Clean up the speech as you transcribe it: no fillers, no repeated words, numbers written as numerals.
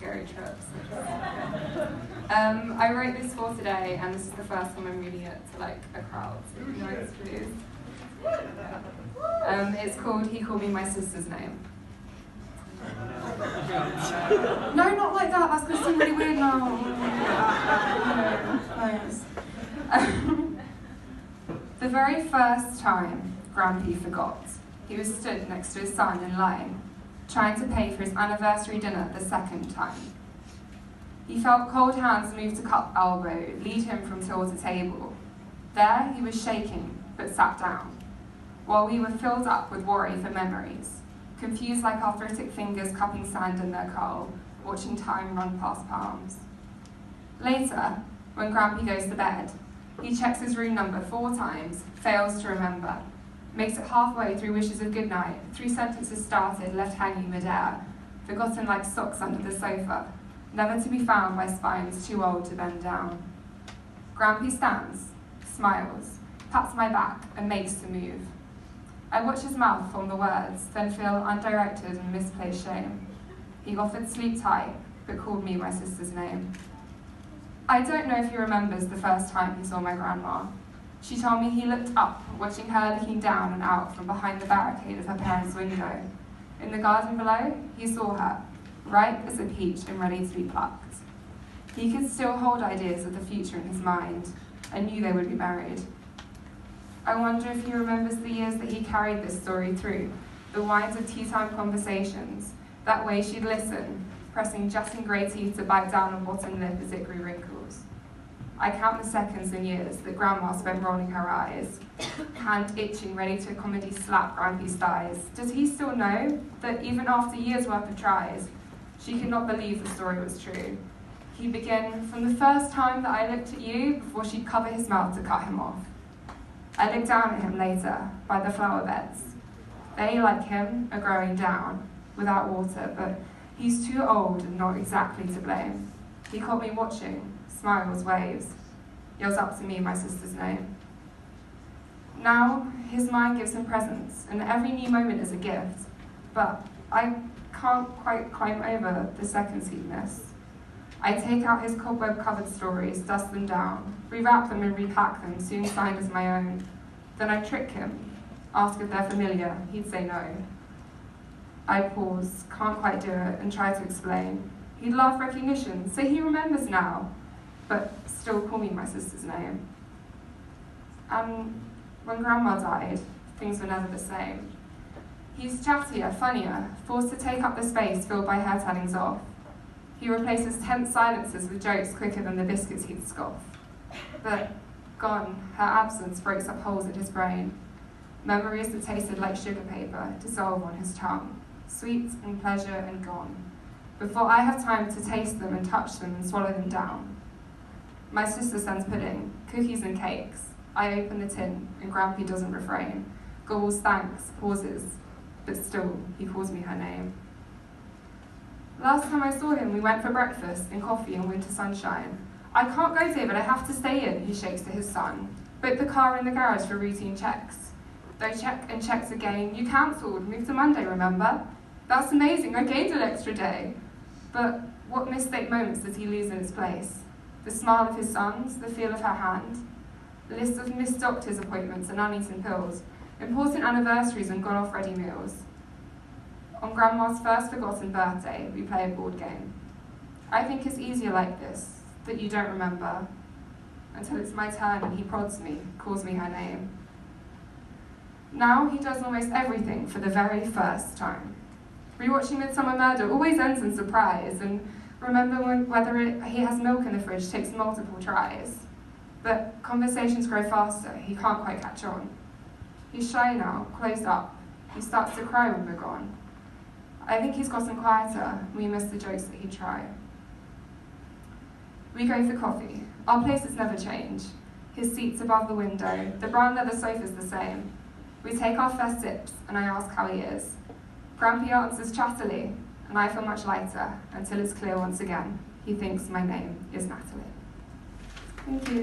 scary trips. I wrote this for today, and this is the first time I'm reading it to like a crowd, so be nice, please. It's called He Called Me My Sister's Name. No, not like that, that's going to seem really weird now. Nice. The very first time Grampy forgot, he was stood next to his son in line, trying to pay for his anniversary dinner the second time. He felt cold hands move to cup elbow, lead him from till to table. There he was shaking, but sat down, while we were filled up with worry for memories, confused like arthritic fingers cupping sand in their curl, watching time run past palms. Later, when Grampy goes to bed, he checks his room number 4 times, fails to remember, makes it halfway through wishes of goodnight, 3 sentences started, left hanging midair, forgotten like socks under the sofa, never to be found by spines too old to bend down. Grampy stands, smiles, pats my back, and makes to move. I watch his mouth form the words, then feel undirected and misplaced shame. He offered sleep tight, but called me my sister's name. I don't know if he remembers the first time he saw my grandma. She told me he looked up, watching her looking down and out from behind the barricade of her parents' window. In the garden below, he saw her, ripe as a peach and ready to be plucked. He could still hold ideas of the future in his mind, and knew they would be married. I wonder if he remembers the years that he carried this story through, the winds of tea-time conversations, that way she'd listen, pressing just in grey teeth to bite down on bottom lip as it grew wrinkles. I count the seconds and years that Grandma spent rolling her eyes, hand itching, ready to comedy slap Grampy's thighs. Does he still know that even after years' worth of tries, she could not believe the story was true? He began, from the first time that I looked at you, before she'd cover his mouth to cut him off. I looked down at him later, by the flower beds. They, like him, are growing down, without water, but he's too old and not exactly to blame. He caught me watching, smiles, waves, yells up to me my sister's name. Now, his mind gives him presents, and every new moment is a gift, but I can't quite climb over the seconds he'd miss. I take out his cobweb-covered stories, dust them down, rewrap them and repack them, soon signed as my own. Then I trick him, ask if they're familiar, he'd say no. I pause, can't quite do it, and try to explain. He'd laugh recognition, say he remembers now, but still call me my sister's name. And when Grandma died, things were never the same. He's chattier, funnier, forced to take up the space filled by her tellings off. He replaces tense silences with jokes quicker than the biscuits he'd scoff. But gone, her absence breaks up holes in his brain. Memories that tasted like sugar paper dissolve on his tongue, sweet and pleasure and gone, before I have time to taste them and touch them and swallow them down. My sister sends pudding, cookies and cakes. I open the tin, and Grampy doesn't refrain. Gobbles thanks, pauses, but still, he calls me her name. Last time I saw him, we went for breakfast and coffee in winter sunshine. I can't go, David, I have to stay in, he shakes to his son. Book the car in the garage for routine checks. Though check and checks again, you cancelled, moved to Monday, remember? That's amazing, I gained an extra day. But what mistake moments does he lose in its place? The smile of his sons, the feel of her hand, the list of missed doctor's appointments and uneaten pills, important anniversaries and gone-off ready meals. On Grandma's first forgotten birthday, we play a board game. I think it's easier like this, that you don't remember, until it's my turn and he prods me, calls me her name. Now he does almost everything for the very first time. Rewatching Midsummer Murder always ends in surprise, and remembering whether he has milk in the fridge takes multiple tries. But conversations grow faster, he can't quite catch on. He's shy now, closed up. He starts to cry when we're gone. I think he's gotten quieter, we miss the jokes that he'd try. We go for coffee. Our places never change. His seat's above the window, the brown leather sofa's the same. We take our first sips, and I ask how he is. Grampy answers chattily, and I feel much lighter, until it's clear once again, he thinks my name is Natalie. Thank you.